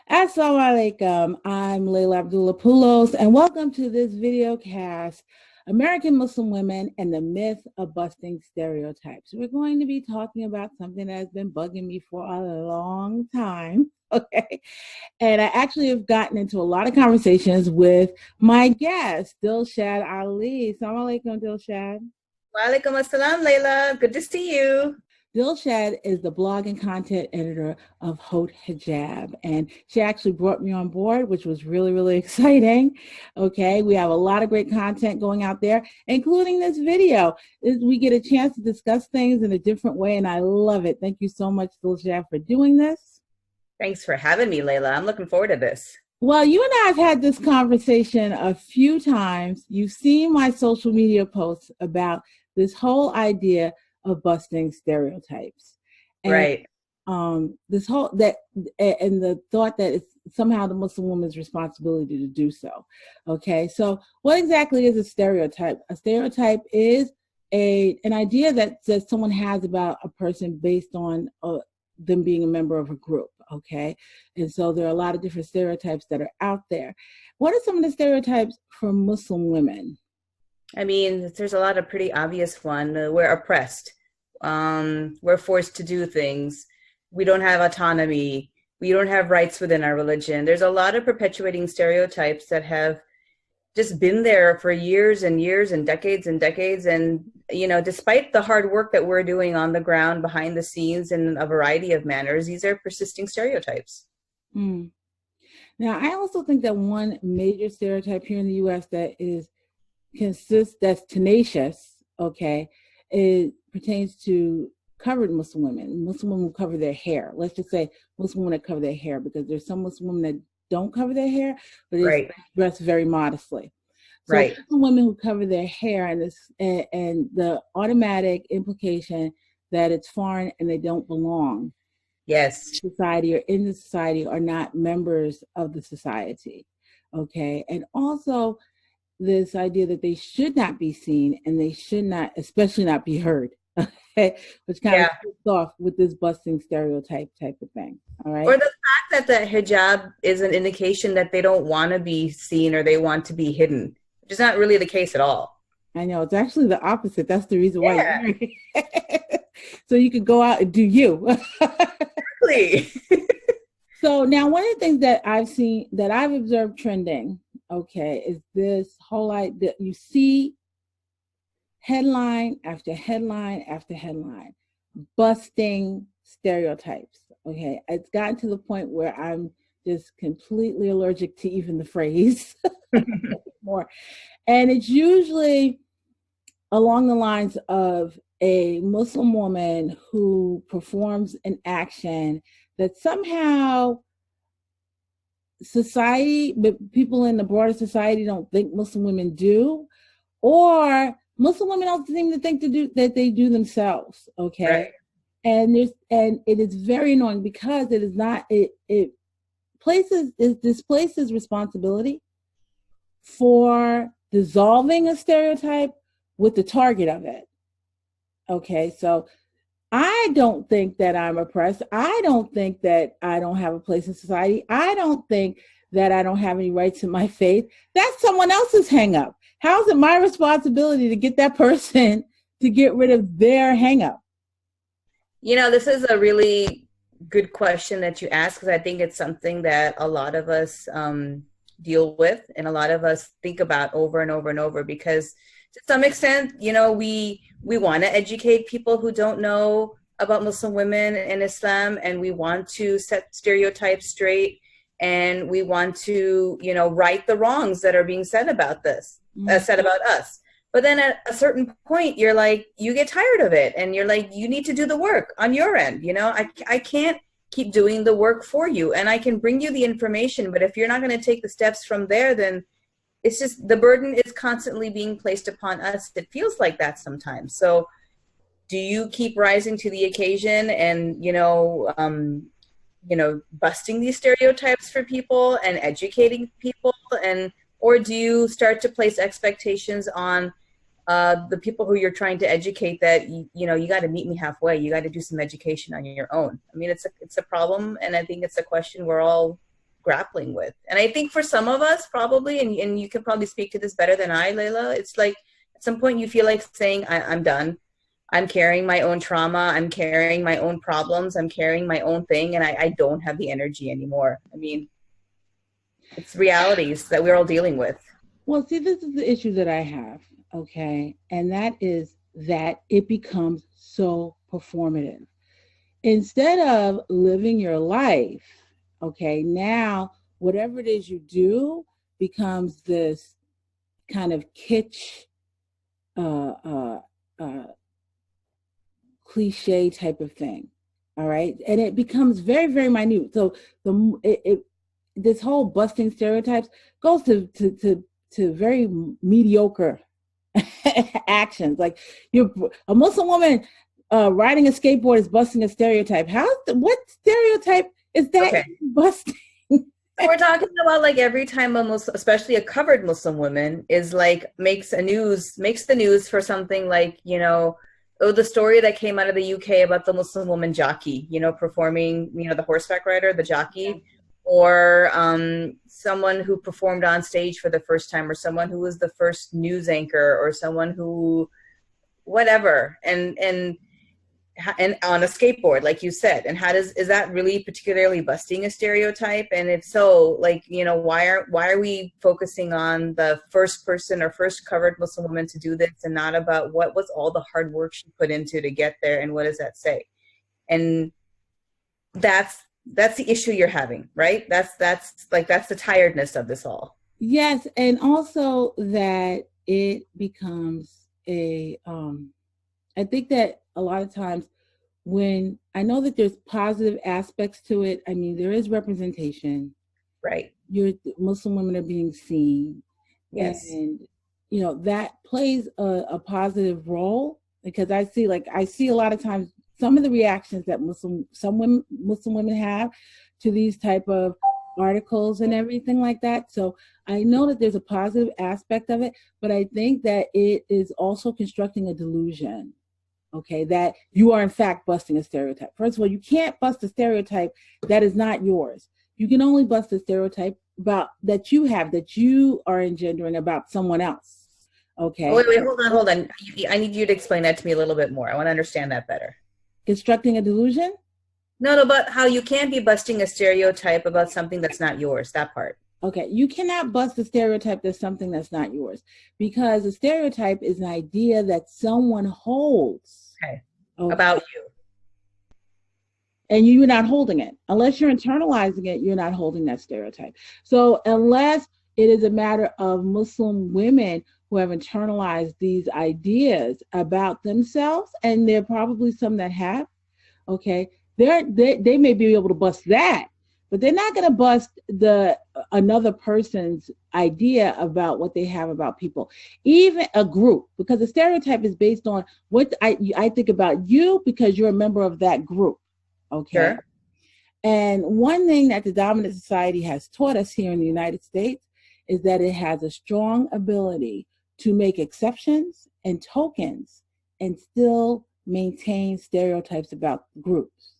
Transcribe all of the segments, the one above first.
Assalamu alaikum. I'm Layla Abdullah Poulos, and welcome to this video cast, American Muslim Women and the Myth of Busting Stereotypes. We're going to be talking about something that has been bugging me for a long time, okay? And I actually have gotten into a lot of conversations with my guest, Dilshad Ali. Assalamu alaikum, Dilshad. Walaikum assalam, Layla. Good to see you. Dilshad is the blog and content editor of Haute Hijab, and she actually brought me on board, which was really, really exciting. Okay, we have a lot of great content going out there, including this video. We get a chance to discuss things in a different way, and I love it. Thank you so much, Dilshad, for doing this. Thanks for having me, Layla. I'm looking forward to this. Well, you and I have had this conversation a few times. You've seen my social media posts about this whole idea of busting stereotypes, and Right. this whole that and the thought that it's somehow the Muslim woman's responsibility to do so. Okay, so what exactly is a stereotype? A stereotype is an idea that someone has about a person based on them being a member of a group. Okay, and so there are a lot of different stereotypes that are out there. What are some of the stereotypes for Muslim women? I mean, there's a lot of pretty obvious one. We're oppressed. We're forced to do things. We don't have autonomy. We don't have rights within our religion. There's a lot of perpetuating stereotypes that have just been there for years and years and decades and decades. And, despite the hard work that we're doing on the ground, behind the scenes, in a variety of manners, these are persisting stereotypes. Hmm. Now, I also think that one major stereotype here in the U.S. that's tenacious, okay, it pertains to covered Muslim women who cover their hair. Let's just say Muslim women that cover their hair, because there's some Muslim women that don't cover their hair, but Right. dress very modestly. So Right. Muslim women who cover their hair, and the automatic implication that it's foreign and they don't belong Yes. in society or in the society, are not members of the society. Okay, and also this idea that they should not be seen and they should not, especially not be heard, okay, which kind of Yeah. kicks off with this busting stereotype type of thing. All right. Or the fact that the hijab is an indication that they don't want to be seen or they want to be hidden, which is not really the case at all. I know, it's actually the opposite. That's the reason why you're Yeah, wearing it. So you could go out and do you. exactly. So now one of the things that I've observed trending, okay, is this whole idea. You see headline after headline after headline, busting stereotypes. Okay, it's gotten to the point where I'm just completely allergic to even the phrase more. And it's usually along the lines of a Muslim woman who performs an action that somehow society, but people in the broader society don't think Muslim women do, or Muslim women don't seem to think that they do themselves. Okay. Right. And it is very annoying because it is not, it displaces responsibility for dissolving a stereotype with the target of it. Okay, so I don't think that I'm oppressed. I don't think that I don't have a place in society. I don't think that I don't have any rights in my faith. That's someone else's hang up. How is it my responsibility to get that person to get rid of their hang up? This is a really good question that you ask, because I think it's something that a lot of us deal with and a lot of us think about over and over and over, because to some extent, we want to educate people who don't know about Muslim women and Islam, and we want to set stereotypes straight, and we want to, right the wrongs that are being said about said about us. But then at a certain point, you're like, you get tired of it, and you're like, you need to do the work on your end. I can't keep doing the work for you, and I can bring you the information, but if you're not going to take the steps from there, then it's just the burden is constantly being placed upon us. It feels like that sometimes. So do you keep rising to the occasion and, busting these stereotypes for people and educating people, or do you start to place expectations on the people who you're trying to educate that, you got to meet me halfway. You got to do some education on your own. I mean, it's a problem. And I think it's a question we're all grappling with. And I think for some of us probably, and you can probably speak to this better than I, Layla, it's like at some point you feel like saying, I'm done. I'm carrying my own trauma. I'm carrying my own problems. I'm carrying my own thing. And I don't have the energy anymore. I mean, it's realities that we're all dealing with. Well, see, this is the issue that I have, okay? And that is that it becomes so performative. Instead of living your life, okay, now whatever it is you do becomes this kind of kitsch, cliche type of thing. All right. And it becomes very, very minute. So this whole busting stereotypes goes to very mediocre actions. Like a Muslim woman riding a skateboard is busting a stereotype. What stereotype is that busting? We're talking about like every time a Muslim, especially a covered Muslim woman, is like makes the news for something like, you know, the story that came out of the UK about the Muslim woman jockey, you know, performing, you know, the horseback rider, the jockey, or someone who performed on stage for the first time, or someone who was the first news anchor, or someone who, whatever, and on a skateboard, like you said. And is that really particularly busting a stereotype? And if so, like, you know, why are we focusing on the first person or first covered Muslim woman to do this, and not about what was all the hard work she put into to get there, and what does that say? And that's the issue you're having, right? That's the tiredness of this all. Yes, and also that it becomes I think that a lot of times when I know that there's positive aspects to it, I mean, there is representation. Right. Muslim women are being seen. Yes. And, you know, that plays a positive role, because I see a lot of times some of the reactions that Muslim women have to these type of articles and everything like that. So I know that there's a positive aspect of it, but I think that it is also constructing a delusion. Okay, that you are in fact busting a stereotype. First of all, you can't bust a stereotype that is not yours. You can only bust a stereotype about that you are engendering about someone else. Okay. Wait, hold on. I need you to explain that to me a little bit more. I want to understand that better. Constructing a delusion? No, but how you can't be busting a stereotype about something that's not yours, that part. Okay, you cannot bust a stereotype that's something that's not yours, because a stereotype is an idea that someone holds. Okay. About you. And you're not holding it. Unless you're internalizing it, you're not holding that stereotype. So unless it is a matter of Muslim women who have internalized these ideas about themselves, and there are probably some that have, okay, they may be able to bust that, but they're not going to bust another person's idea about what they have about people, even a group, because a stereotype is based on what I think about you because you're a member of that group. Okay. Sure. And one thing that the dominant society has taught us here in the United States is that it has a strong ability to make exceptions and tokens and still maintain stereotypes about groups.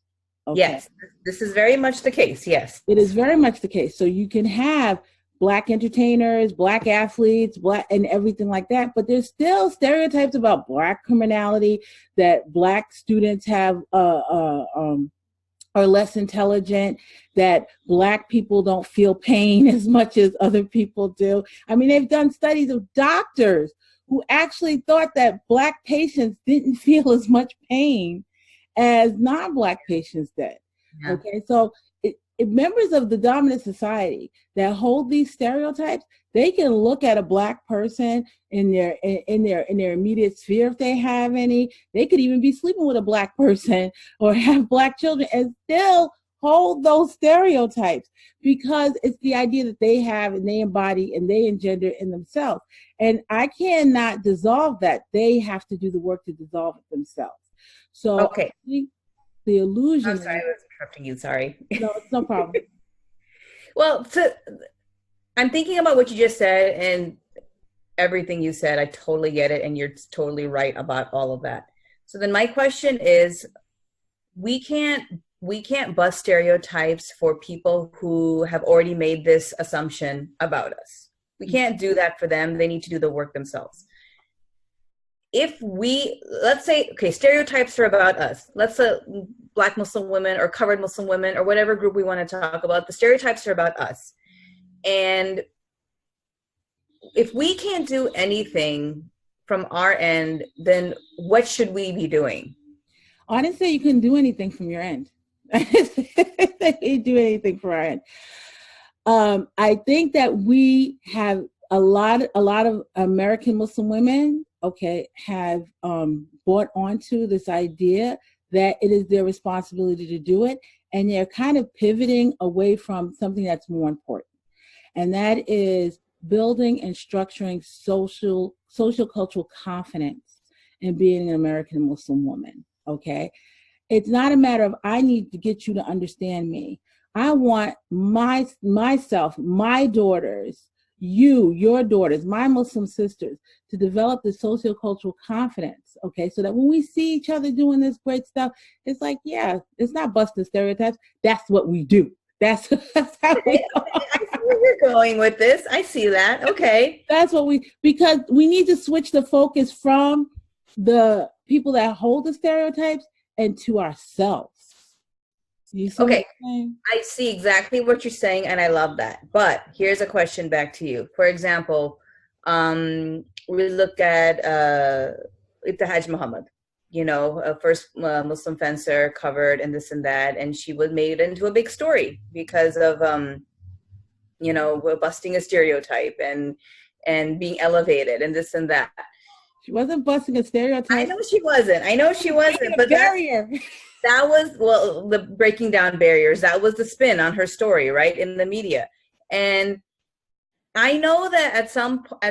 Okay. Yes, this is very much the case. Yes, it is very much the case. So you can have Black entertainers, Black athletes, Black and everything like that, but there's still stereotypes about Black criminality, that Black students have are less intelligent, that Black people don't feel pain as much as other people do. I mean, they've done studies of doctors who actually thought that Black patients didn't feel as much pain as non-Black patients did. Yeah. Okay, so members of the dominant society that hold these stereotypes, they can look at a Black person in their immediate sphere if they have any. They could even be sleeping with a Black person or have Black children and still hold those stereotypes, because it's the idea that they have and they embody and they engender in themselves. And I cannot dissolve that. They have to do the work to dissolve it themselves. So okay. The illusion. I'm sorry, I was interrupting you. Sorry. No, it's no problem. Well, I'm thinking about what you just said, and everything you said, I totally get it, and you're totally right about all of that. So then my question is, we can't we can't bust stereotypes for people who have already made this assumption about us. We can't do that for them. They need to do the work themselves. If we, let's say, okay, stereotypes are about us. Let's say Black Muslim women or covered Muslim women or whatever group we want to talk about. The stereotypes are about us. And if we can't do anything from our end, then what should we be doing? I didn't say you couldn't do anything from your end. I didn't do anything from our end. I think that we have a lot of American Muslim women, okay, have bought onto this idea that it is their responsibility to do it, and they're kind of pivoting away from something that's more important, and that is building and structuring social cultural confidence in being an American Muslim woman. Okay, it's not a matter of I need to get you to understand me. I want myself, my daughters, your daughters, my Muslim sisters, to develop the sociocultural confidence, okay? So that when we see each other doing this great stuff, it's like, yeah, it's not busting stereotypes. That's what we do. That's how we are. I see where you're going with this. I see that. Okay. That's what because we need to switch the focus from the people that hold the stereotypes and to ourselves. Okay, I see exactly what you're saying, and I love that. But here's a question back to you. For example, we look at Hajj Muhammad, you know, a first Muslim fencer covered and this and that, and she was made into a big story because of, you know, busting a stereotype and being elevated and this and that. She wasn't busting a stereotype. I know she wasn't, but barrier. That was, well, the breaking down barriers. That was the spin on her story, right, in the media. And I know that at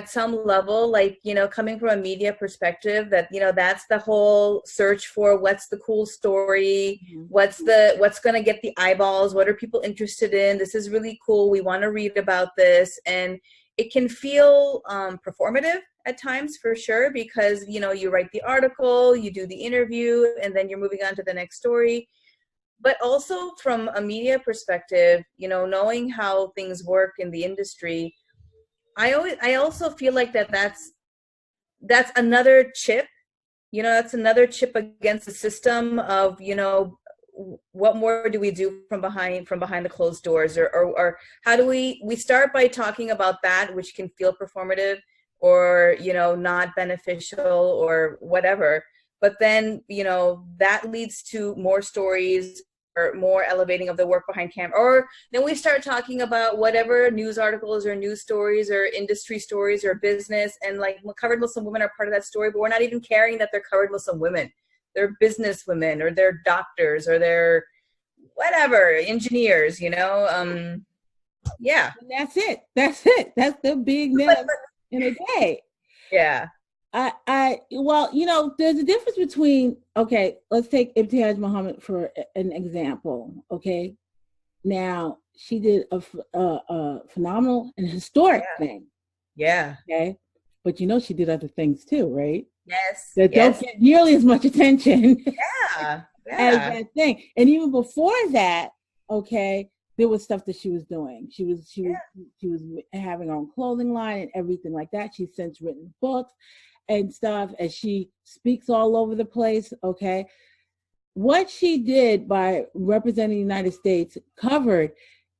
some level, like, you know, coming from a media perspective, that, you know, that's the whole search for what's the cool story, what's going to get the eyeballs, what are people interested in? This is really cool. We want to read about this. And it can feel performative at times, for sure, because, you know, you write the article, you do the interview, and then you're moving on to the next story. But also from a media perspective, you know, knowing how things work in the industry, I also feel like that's another chip, you know, that's another chip against the system of, you know, what more do we do from behind the closed doors, or how do we start by talking about that, which can feel performative or, you know, not beneficial or whatever. But then, you know, that leads to more stories or more elevating of the work behind camera. Or then we start talking about whatever news articles or news stories or industry stories or business, and like covered Muslim women are part of that story, but we're not even caring that they're covered Muslim women. They're business women, or they're doctors, or they're whatever, engineers, you know? Yeah. And that's it. That's the big name in a day. Yeah. Well, you know, there's a difference between, okay, let's take Hajj Muhammad for an example. Okay. Now, she did a phenomenal and historic thing. Yeah. Okay. But you know, she did other things too, right? Yes. That don't get nearly as much attention. Yeah. As that thing. And even before that, okay, there was stuff that she was doing. She was having her own clothing line and everything like that. She's since written books and stuff, and she speaks all over the place. Okay, what she did by representing the United States covered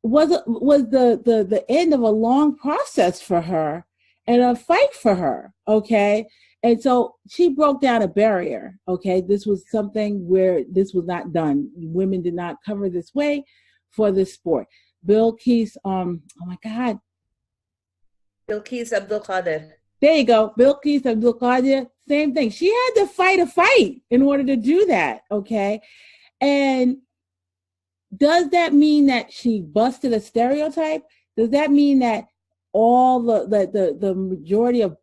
was the end of a long process for her and a fight for her. Okay, and so she broke down a barrier. Okay, this was something where this was not done. Women did not cover this way for this sport. Bilqis, oh my God. Bilqis Abdul Qadir. There you go. Bilqis Abdul Qadir, same thing. She had to fight a fight in order to do that, okay? And does that mean that she busted a stereotype? Does that mean that all the majority of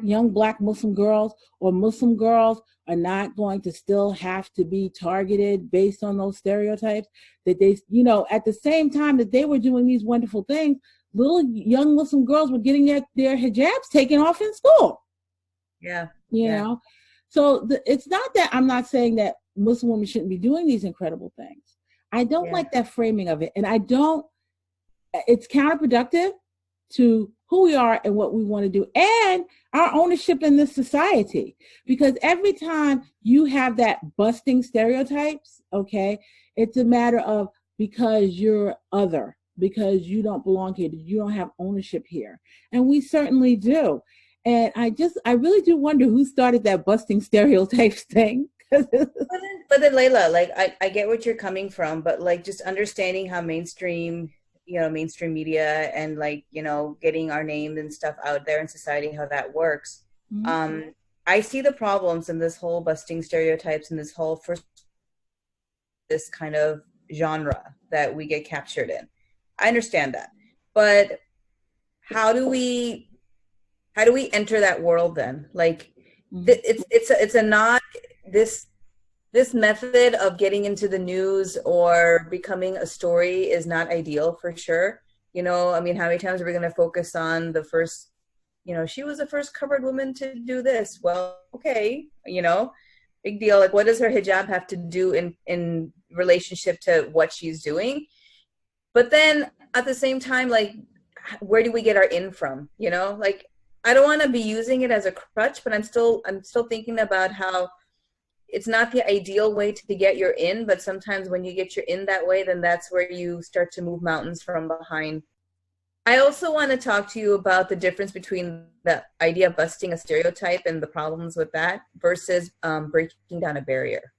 young black Muslim girls or Muslim girls are not going to still have to be targeted based on those stereotypes? That they, you know, at the same time that they were doing these wonderful things, little young Muslim girls were getting their hijabs taken off in school. Yeah. You know? So it's not that I'm not saying that Muslim women shouldn't be doing these incredible things. I don't Yeah. like that framing of it. And I don't, it's counterproductive to who we are and what we want to do and our ownership in this society. Because every time you have that busting stereotypes, okay, it's a matter of because you're other, because you don't belong here, you don't have ownership here. And we certainly do. And I really do wonder who started that busting stereotypes thing. But then Layla, like I get what you're coming from, but like just understanding how mainstream, mainstream media and like, getting our name and stuff out there in society, how that works. Mhm. I see the problems in this whole busting stereotypes and this whole this kind of genre that we get captured in. I understand that. But how do we enter that world then? Like it's a not this method of getting into the news or becoming a story is not ideal for sure. I mean, how many times are we going to focus on the first, she was the first covered woman to do this? Well, okay, big deal. Like, what does her hijab have to do in relationship to what she's doing? But then at the same time, like, where do we get our in from? Like, I don't want to be using it as a crutch, but I'm still thinking about how it's not the ideal way to get your in, but sometimes when you get your in that way, then that's where you start to move mountains from behind. I also want to talk to you about the difference between the idea of busting a stereotype and the problems with that versus breaking down a barrier.